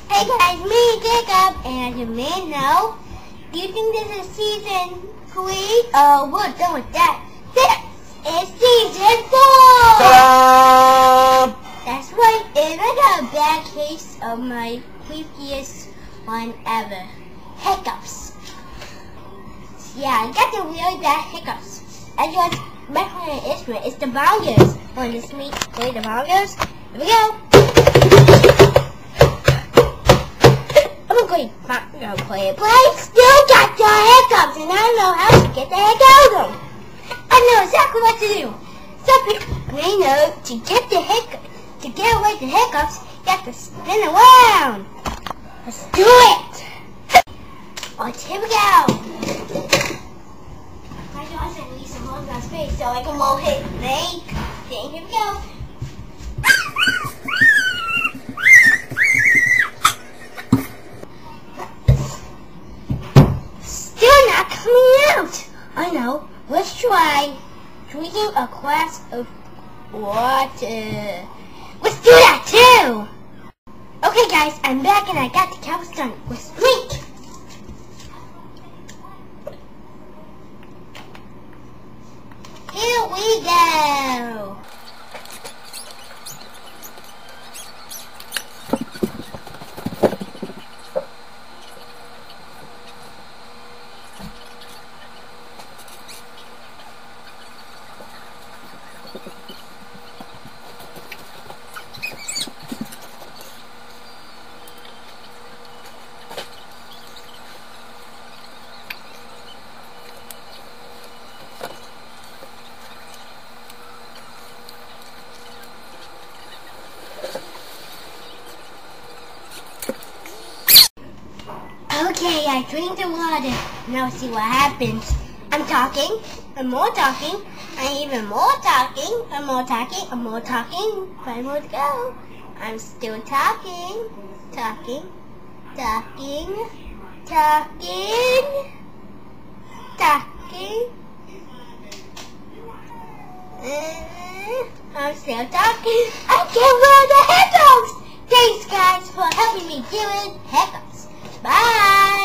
Hey guys, me Jacob, and as you may know, do you think this is season 3? We're done with that. This is season 4! Ta-da! That's right, and I got a bad case of my creepiest one ever. Hiccups. Yeah, I got the really bad hiccups. As you guys recognize the instrument, it's the bongos. Want to listen to me play the bongos? Here we go. I'm gonna play it, but I still got the hiccups, and I don't know how to get the heck out of them. I know exactly what to do. Some people may know to get away the hiccups, you have to spin around. Let's do it. Alright, here we go. I just release some holes in my space so I can roll hit me. Okay, here we go. I know. Let's try drinking a glass of water. Let's do that too! Okay guys, I'm back and I got the cows done. Let's drink! Here we go! Okay, I drink the water. Now see what happens. I'm talking, I'm more talking, I'm even more talking, I'm more talking, I'm more talking. 5 more to go. I'm still talking, talking, talking, talking, talking. I'm still talking. I can't wear the hiccups! Thanks guys for helping me deal with hiccups. Bye!